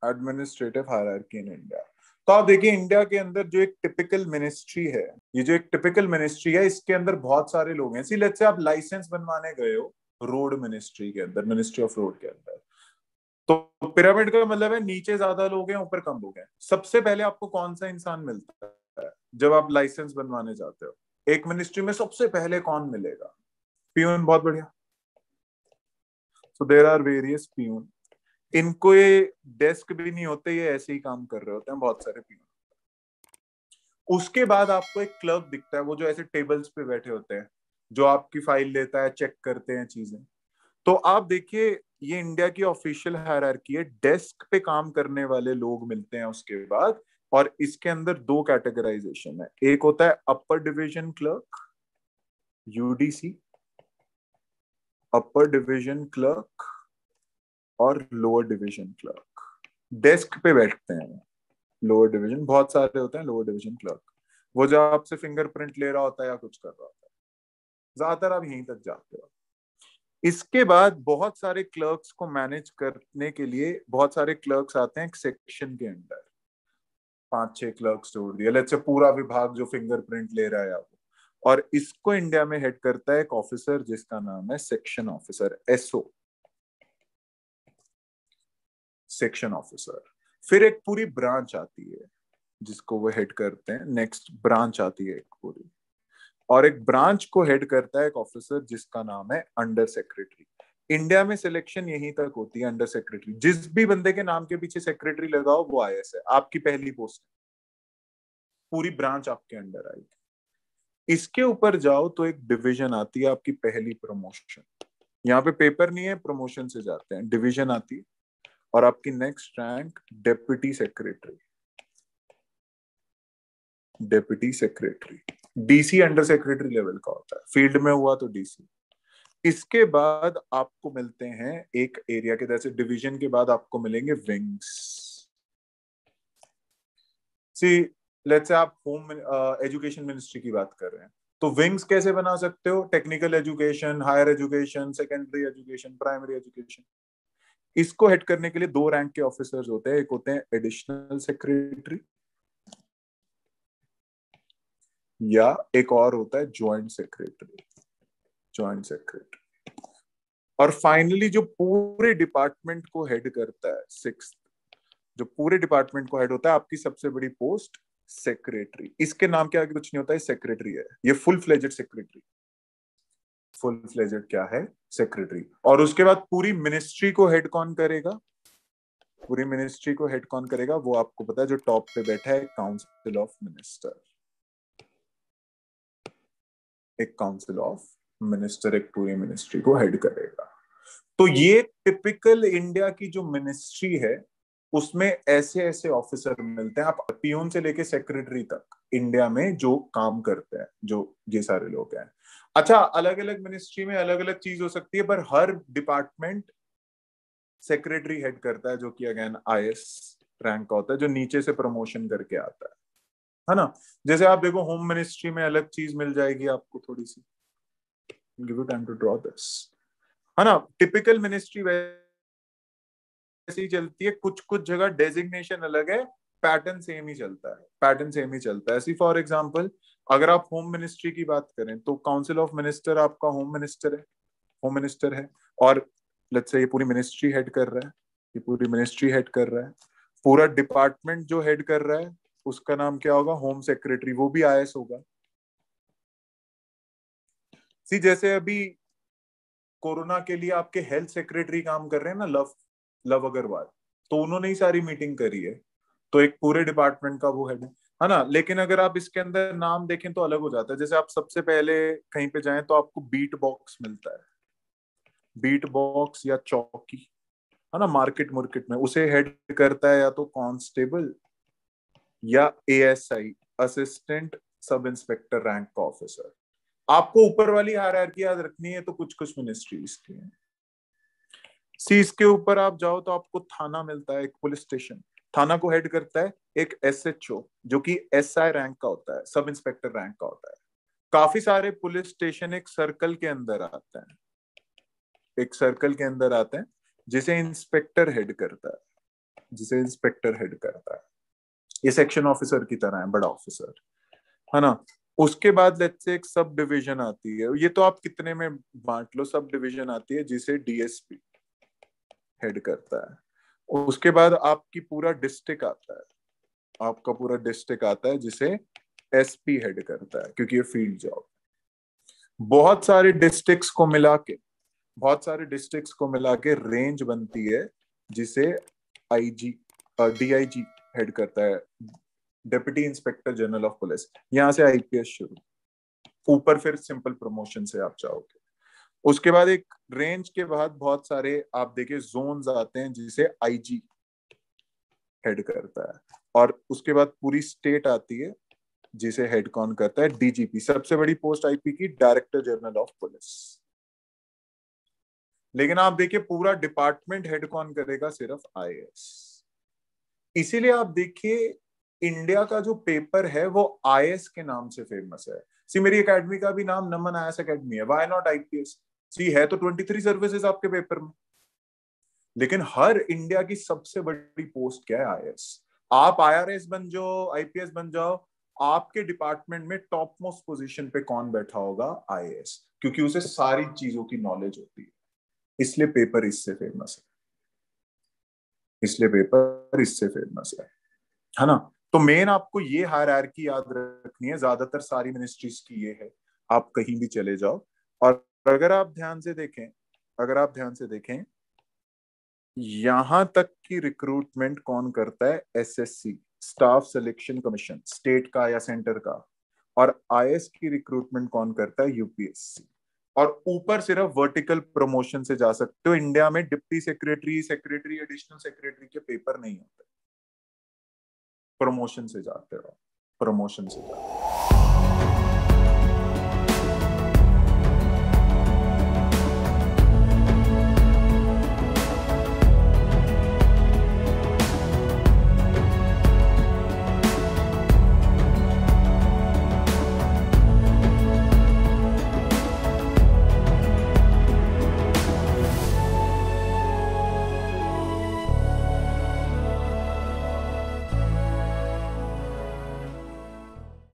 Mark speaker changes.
Speaker 1: Administrative hierarchy in India. तो आप देखिए इंडिया के अंदर जो एक टिपिकल मिनिस्ट्री है, ये जो एक टिपिकल मिनिस्ट्री है, इसके अंदर बहुत सारे लोग हैं। इसी लेट्स से आप लाइसेंस बनवाने गए हो रोड मिनिस्ट्री के अंदर, मिनिस्ट्री ऑफ रोड के अंदर, तो पिरामिड का मतलब है नीचे ज्यादा लोग हैं, ऊपर कम लोग हैं। सबसे पहले आपको कौन सा इंसान मिलता है जब आप लाइसेंस बनवाने जाते हो? एक मिनिस्ट्री में सबसे पहले कौन मिलेगा? पियून। बहुत बढ़िया। So there are various peon. इनको ये डेस्क भी नहीं होते, ये ऐसे ही काम कर रहे होते हैं, बहुत सारे पियून। उसके बाद आपको एक क्लर्क दिखता है, वो जो ऐसे टेबल्स पे बैठे होते हैं, जो आपकी फाइल लेता है, चेक करते हैं चीजें। तो आप देखिए ये इंडिया की ऑफिशियल हायरार्की है। डेस्क पे काम करने वाले लोग मिलते हैं उसके बाद, और इसके अंदर दो कैटेगराइजेशन है। एक होता है upper division clerk, UDC, upper division clerk, और लोअर डिवीजन क्लर्क। डेस्क पे बैठते हैं। लोअर डिवीजन बहुत सारे होते हैं। लोअर डिवीजन क्लर्क वो जो आपसे फिंगरप्रिंट ले रहा होता है या कुछ कर रहा होता है, ज्यादातर आप यहीं तक जाते हो। इसके बाद बहुत सारे क्लर्क्स को मैनेज करने के लिए बहुत सारे क्लर्क्स आते हैं एक सेक्शन के अंदर। 5-6 क्लर्क्स जोड़ दिया, लेट्स से पूरा विभाग जो फिंगरप्रिंट ले रहा है वो। और इसको इंडिया में हेड करता है एक ऑफिसर जिसका नाम है section officer, SO, section officer. फिर एक पूरी ब्रांच आती है जिसको वो हेड करते हैं। नेक्स्ट ब्रांच आती है एक पूरी, और एक ब्रांच को हेड करता है एक ऑफिसर जिसका नाम है अंडर सेक्रेटरी। इंडिया में सिलेक्शन यहीं तक होती है, अंडर सेक्रेटरी। जिस भी बंदे के नाम के पीछे सेक्रेटरी लगाओ वो आईएएस है, आपकी पहली पोस्ट। पूरी ब्रांच आपके अंडर आएगी। इसके ऊपर जाओ तो एक डिवीजन आती है, आपकी पहली प्रमोशन। यहाँ पे पेपर नहीं है, प्रमोशन से जाते हैं। डिवीजन आती है, और आपकी next rank deputy secretary. Deputy secretary, DC under secretary level का होता है। फील्ड में हुआ तो डीसी। इसके बाद आपको मिलते हैं एक एरिया के, जैसे डिवीजन के बाद आपको मिलेंगे विंग्स। सी लेट्स से आप होम एजुकेशन मिनिस्ट्री की बात कर रहे हैं, तो विंग्स कैसे बना सकते हो? Technical education, higher education, secondary education, primary education. इसको हेड करने के लिए दो रैंक के ऑफिसर्स होते हैं। एक होते हैं एडिशनल सेक्रेटरी, या एक और होता है ज्वाइंट सेक्रेटरी। Joint secretary. और फाइनली जो पूरे डिपार्टमेंट को हेड करता है, सिक्स, जो पूरे डिपार्टमेंट को हेड होता है, आपकी सबसे बड़ी पोस्ट सेक्रेटरी। इसके नाम के आगे कुछ नहीं होता है, सेक्रेटरी है। ये full fledged secretary. Full fledged क्या है? सेक्रेटरी। और उसके बाद पूरी मिनिस्ट्री को हेड कौन करेगा? पूरी मिनिस्ट्री को हेड कौन करेगा वो आपको पता है, जो टॉप पे बैठा है, काउंसिल ऑफ मिनिस्टर। एक काउंसिल ऑफ मिनिस्टर एक पूरी मिनिस्ट्री को हेड करेगा। तो ये टिपिकल इंडिया की जो मिनिस्ट्री है उसमें ऐसे ऐसे ऑफिसर मिलते हैं। आप पियून से लेके सेक्रेटरी तक इंडिया में जो काम करते हैं, जो ये सारे लोग हैं। अच्छा, अलग अलग मिनिस्ट्री में अलग अलग चीज हो सकती है, पर हर डिपार्टमेंट सेक्रेटरी हेड करता है, जो कि अगेन आईएएस रैंक का होता है, जो नीचे से प्रमोशन करके आता है ना। जैसे आप देखो होम मिनिस्ट्री में अलग चीज मिल जाएगी आपको थोड़ी सी। Give you time to draw this, है ना। टिपिकल मिनिस्ट्री वैसे ही चलती है। कुछ कुछ जगह डेजिग्नेशन अलग है, पैटर्न सेम ही चलता है। पैटर्न सेम ही चलता है। ऐसी फॉर एग्जांपल अगर आप होम मिनिस्ट्री की बात करें तो काउंसिल ऑफ मिनिस्टर आपका होम मिनिस्टर है, होम मिनिस्टर है। और लेट्स से ये पूरी मिनिस्ट्री हेड कर रहा है, ये पूरी मिनिस्ट्री हेड कर रहा है। पूरा डिपार्टमेंट जो हेड कर रहा है उसका नाम क्या होगा? Home secretary. वो भी आईएएस होगा। सी जैसे अभी कोरोना के लिए आपके हेल्थ सेक्रेटरी काम कर रहे हैं ना, लव लव अग्रवाल, तो उन्होंने ही सारी मीटिंग करी है। तो एक पूरे डिपार्टमेंट का वो हेड है ना। लेकिन अगर आप इसके अंदर नाम देखें तो अलग हो जाता है। जैसे आप सबसे पहले कहीं पे जाएं तो आपको बीट बॉक्स मिलता है। बीट बॉक्स या चौकी, है ना, मार्केट मार्केट में उसे हेड करता है या तो कांस्टेबल या ASI, assistant sub inspector rank का ऑफिसर। आपको ऊपर वाली हायरार्की याद रखनी है तो कुछ कुछ मिनिस्ट्रीज की है। सी इसके ऊपर आप जाओ तो आपको थाना मिलता है, एक पुलिस स्टेशन। थाना को हेड करता है एक एसएचओ, जो कि एसआई रैंक का होता है, सब इंस्पेक्टर रैंक का होता है। काफी सारे पुलिस स्टेशन एक सर्कल के अंदर आते हैं, एक सर्कल के अंदर आते हैं, जिसे इंस्पेक्टर हेड करता है। जिसे इंस्पेक्टर हेड करता है। ये सेक्शन ऑफिसर की तरह है, बड़ा ऑफिसर, है ना। उसके बाद लेट्स से एक सब डिवीजन आती है, ये तो आप कितने में बांट लो, सब डिवीजन आती है जिसे डीएसपी हेड करता है। उसके बाद आपकी पूरा डिस्ट्रिक्ट आता है, आपका पूरा डिस्ट्रिक्ट आता है जिसे एसपी हेड करता है, क्योंकि ये फील्ड जॉब। बहुत सारे डिस्ट्रिक्ट्स को मिला के, बहुत सारे डिस्ट्रिक्ट्स को मिला के रेंज बनती है जिसे आईजी डीआईजी हेड करता है, deputy inspector general of police. यहां से आईपीएस शुरू, ऊपर फिर सिंपल प्रमोशन से आप जाओगे। उसके बाद एक रेंज के बाद बहुत सारे आप देखिए जोन्स आते हैं जिसे आईजी हेड करता है, और उसके बाद पूरी स्टेट आती है जिसे हेड कौन करता है, डीजीपी। सबसे बड़ी पोस्ट आईपी की डायरेक्टर जनरल ऑफ पुलिस। लेकिन आप देखिए पूरा डिपार्टमेंट हेड कौन करेगा, सिर्फ आईएएस। इसीलिए आप देखिए इंडिया का जो पेपर है वो आईएएस के नाम से फेमस है। सी मेरी एकेडमी का भी नाम नमन आईएएस एकेडमी है, व्हाई नॉट आईपीएस। सी है तो 23 सर्विसेज आपके पेपर में, लेकिन हर इंडिया की सबसे बड़ी पोस्ट क्या है, आईएएस। आप आईआरएस बन जाओ, आईपीएस बन जाओ, आपके डिपार्टमेंट में टॉप मोस्ट पोजीशन पे कौन बैठा होगा, आईएएस, क्योंकि उसे सारी चीजों की नॉलेज होती है। इसलिए पेपर इससे फेमस है, इसलिए पेपर इससे फेमस है ना। तो मेन आपको ये हायरार्की याद रखनी है, ज्यादातर सारी मिनिस्ट्रीज की ये है, आप कहीं भी चले जाओ। और अगर आप ध्यान से देखें, अगर आप ध्यान से देखें, यहां तक की रिक्रूटमेंट कौन करता है, SSC, staff selection commission, state का या सेंटर का। और आईएएस की रिक्रूटमेंट कौन करता है, यूपीएससी। और ऊपर सिर्फ वर्टिकल प्रमोशन से जा सकते हो। इंडिया में deputy secretary, secretary, additional secretary के पेपर नहीं होते, प्रमोशन से जाते हो, प्रमोशन से जाते हो।